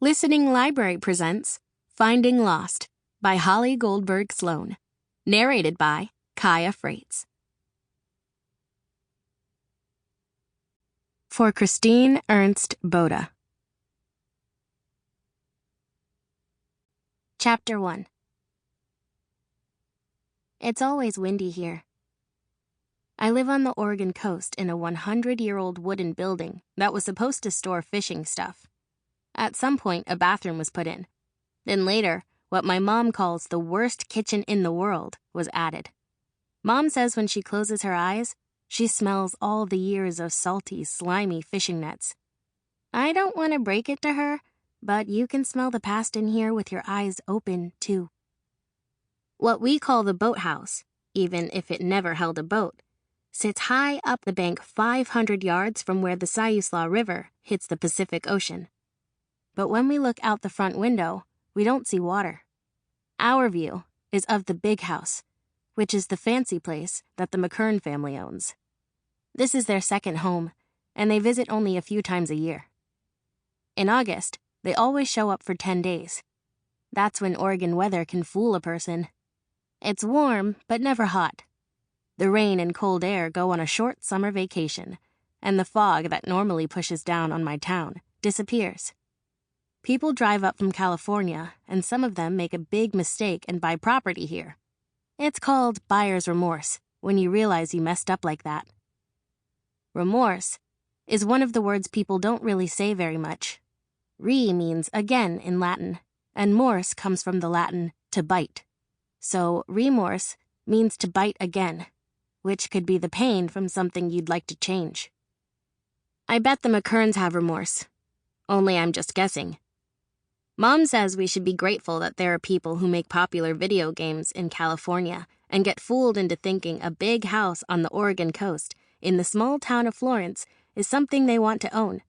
Listening Library presents Finding Lost by Holly Goldberg Sloan. Narrated by Khaya Fraites. For Christine Ernst Boda. Chapter 1. It's always windy here. I live on the Oregon coast in a 100-year-old wooden building that was supposed to store fishing stuff. At some point, a bathroom was put in. Then later, what my mom calls the worst kitchen in the world was added. Mom says when she closes her eyes, she smells all the years of salty, slimy fishing nets. I don't want to break it to her, but you can smell the past in here with your eyes open, too. What we call the boathouse, even if it never held a boat, sits high up the bank 500 yards from where the Siuslaw River hits the Pacific Ocean. But when we look out the front window, we don't see water. Our view is of the big house, which is the fancy place that the McKern family owns. This is their second home, and they visit only a few times a year. In August, they always show up for 10 days. That's when Oregon weather can fool a person. It's warm, but never hot. The rain and cold air go on a short summer vacation, and the fog that normally pushes down on my town disappears. People drive up from California, and some of them make a big mistake and buy property here. It's called buyer's remorse when you realize you messed up like that. Remorse is one of the words people don't really say very much. Re means again in Latin, and morse comes from the Latin to bite. So remorse means to bite again, which could be the pain from something you'd like to change. I bet the McKerns have remorse, only I'm just guessing. Mom says we should be grateful that there are people who make popular video games in California and get fooled into thinking a big house on the Oregon coast in the small town of Florence is something they want to own,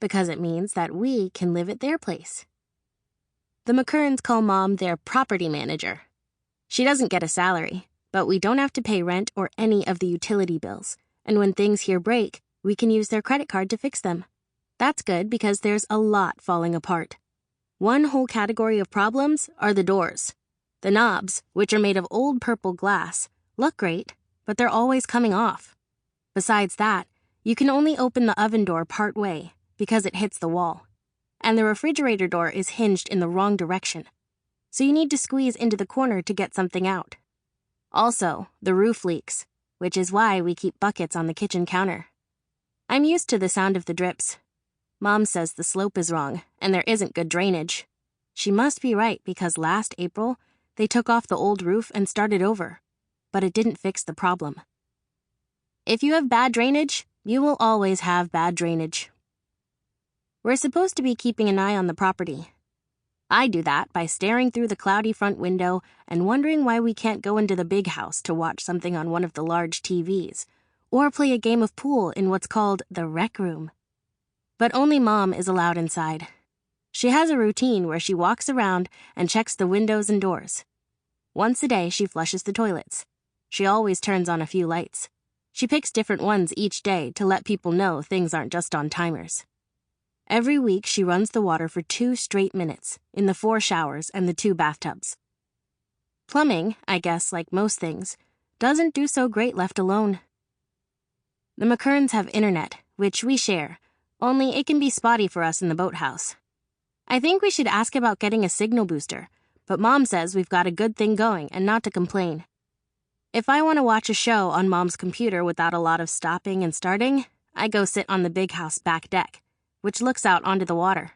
because it means that we can live at their place. The McKerns call Mom their property manager. She doesn't get a salary, but we don't have to pay rent or any of the utility bills, and when things here break, we can use their credit card to fix them. That's good because there's a lot falling apart. One whole category of problems are the doors. The knobs, which are made of old purple glass, look great, but they're always coming off. Besides that, you can only open the oven door part way because it hits the wall. And the refrigerator door is hinged in the wrong direction. So you need to squeeze into the corner to get something out. Also, the roof leaks, which is why we keep buckets on the kitchen counter. I'm used to the sound of the drips. Mom says the slope is wrong, and there isn't good drainage. She must be right because last April, they took off the old roof and started over, but it didn't fix the problem. If you have bad drainage, you will always have bad drainage. We're supposed to be keeping an eye on the property. I do that by staring through the cloudy front window and wondering why we can't go into the big house to watch something on one of the large TVs, or play a game of pool in what's called the rec room. But only Mom is allowed inside. She has a routine where she walks around and checks the windows and doors. Once a day, she flushes the toilets. She always turns on a few lights. She picks different ones each day to let people know things aren't just on timers. Every week, she runs the water for 2 straight minutes in the 4 showers and the 2 bathtubs. Plumbing, I guess like most things, doesn't do so great left alone. The McKerns have internet, which we share, only it can be spotty for us in the boathouse. I think we should ask about getting a signal booster, but Mom says we've got a good thing going and not to complain. If I want to watch a show on Mom's computer without a lot of stopping and starting, I go sit on the big house back deck, which looks out onto the water.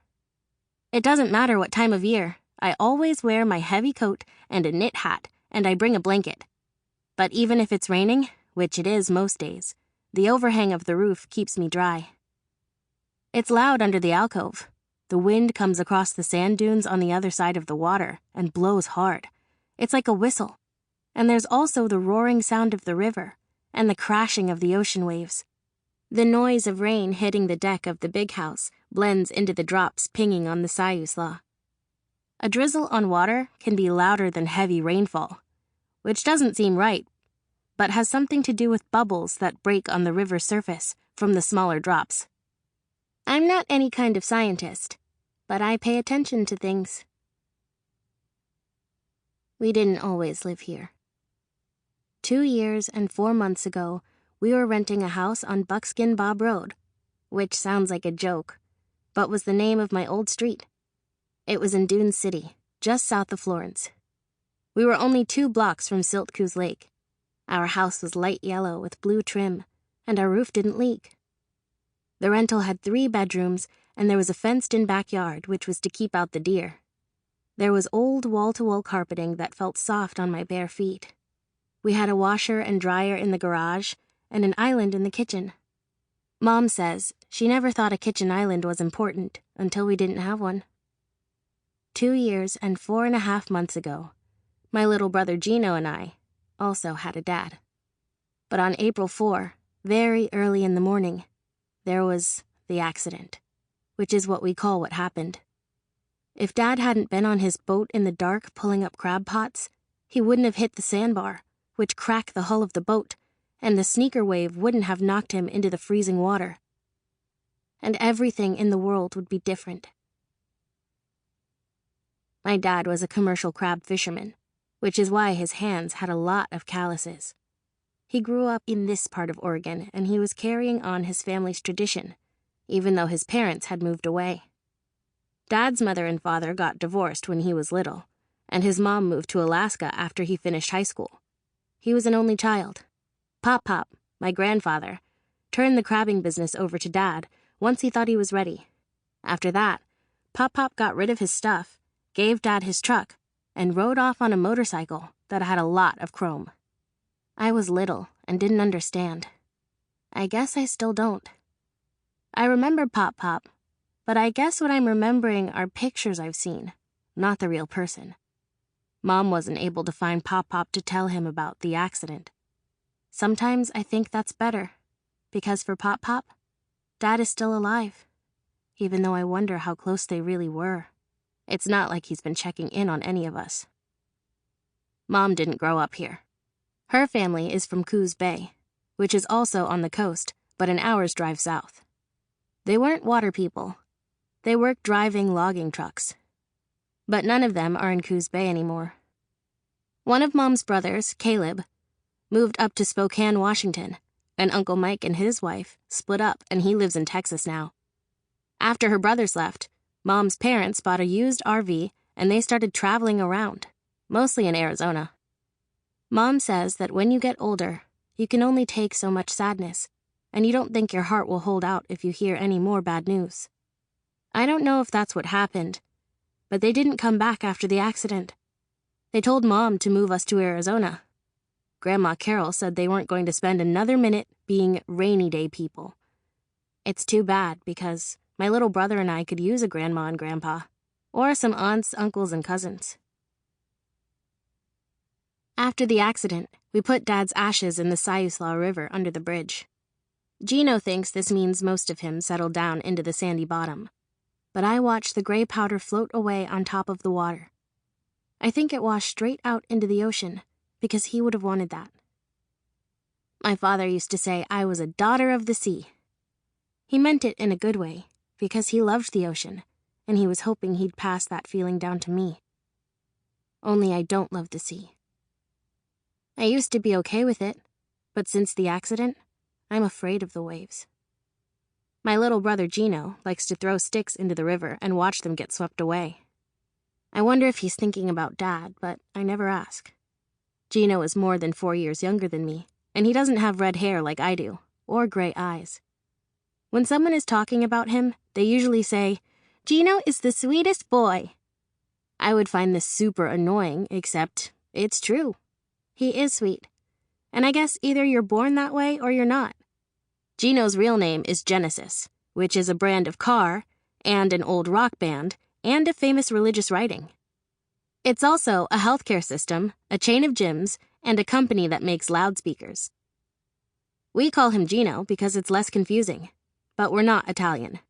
It doesn't matter what time of year, I always wear my heavy coat and a knit hat, and I bring a blanket. But even if it's raining, which it is most days, the overhang of the roof keeps me dry. It's loud under the alcove. The wind comes across the sand dunes on the other side of the water and blows hard. It's like a whistle. And there's also the roaring sound of the river and the crashing of the ocean waves. The noise of rain hitting the deck of the big house blends into the drops pinging on the Siuslaw. A drizzle on water can be louder than heavy rainfall, which doesn't seem right, but has something to do with bubbles that break on the river's surface from the smaller drops. I'm not any kind of scientist, but I pay attention to things. We didn't always live here. 2 years and 4 months ago, we were renting a house on Buckskin Bob Road, which sounds like a joke, but was the name of my old street. It was in Dune City, just south of Florence. We were only 2 blocks from Siltcoos Lake. Our house was light yellow with blue trim, and our roof didn't leak. The rental had 3 bedrooms, and there was a fenced-in backyard, which was to keep out the deer. There was old wall-to-wall carpeting that felt soft on my bare feet. We had a washer and dryer in the garage, and an island in the kitchen. Mom says she never thought a kitchen island was important until we didn't have one. 2 years and 4.5 months ago, my little brother Gino and I also had a dad. But on April 4, very early in the morning, there was the accident, which is what we call what happened. If Dad hadn't been on his boat in the dark pulling up crab pots, he wouldn't have hit the sandbar, which cracked the hull of the boat, and the sneaker wave wouldn't have knocked him into the freezing water. And everything in the world would be different. My dad was a commercial crab fisherman, which is why his hands had a lot of calluses. He grew up in this part of Oregon, and he was carrying on his family's tradition, even though his parents had moved away. Dad's mother and father got divorced when he was little, and his mom moved to Alaska after he finished high school. He was an only child. Pop, my grandfather, turned the crabbing business over to Dad once he thought he was ready. After that, Pop got rid of his stuff, gave Dad his truck, and rode off on a motorcycle that had a lot of chrome. I was little and didn't understand. I guess I still don't. I remember Pop, but I guess what I'm remembering are pictures I've seen, not the real person. Mom wasn't able to find Pop to tell him about the accident. Sometimes I think that's better, because for Pop, Dad is still alive, even though I wonder how close they really were. It's not like he's been checking in on any of us. Mom didn't grow up here. Her family is from Coos Bay, which is also on the coast, but an hour's drive south. They weren't water people. They worked driving logging trucks. But none of them are in Coos Bay anymore. One of Mom's brothers, Caleb, moved up to Spokane, Washington, and Uncle Mike and his wife split up, and he lives in Texas now. After her brothers left, Mom's parents bought a used RV, and they started traveling around, mostly in Arizona. Mom says that when you get older, you can only take so much sadness, and you don't think your heart will hold out if you hear any more bad news. I don't know if that's what happened, but they didn't come back after the accident. They told Mom to move us to Arizona. Grandma Carol said they weren't going to spend another minute being rainy day people. It's too bad because my little brother and I could use a grandma and grandpa, or some aunts, uncles, and cousins. After the accident, we put Dad's ashes in the Siuslaw River under the bridge. Gino thinks this means most of him settled down into the sandy bottom, but I watched the gray powder float away on top of the water. I think it washed straight out into the ocean, because he would have wanted that. My father used to say I was a daughter of the sea. He meant it in a good way, because he loved the ocean, and he was hoping he'd pass that feeling down to me. Only I don't love the sea. I used to be okay with it, but since the accident, I'm afraid of the waves. My little brother Gino likes to throw sticks into the river and watch them get swept away. I wonder if he's thinking about Dad, but I never ask. Gino is more than 4 years younger than me, and he doesn't have red hair like I do, or gray eyes. When someone is talking about him, they usually say, "Gino is the sweetest boy." I would find this super annoying, except it's true. He is sweet. And I guess either you're born that way or you're not. Gino's real name is Genesis, which is a brand of car, and an old rock band, and a famous religious writing. It's also a healthcare system, a chain of gyms, and a company that makes loudspeakers. We call him Gino because it's less confusing, but we're not Italian.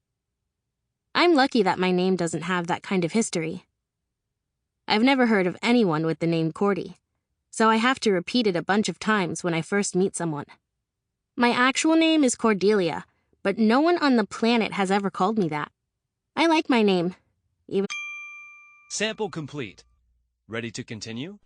I'm lucky that my name doesn't have that kind of history. I've never heard of anyone with the name Cordy, so I have to repeat it a bunch of times when I first meet someone. My actual name is Cordelia, but no one on the planet has ever called me that. I like my name. even... Sample complete. Ready to continue?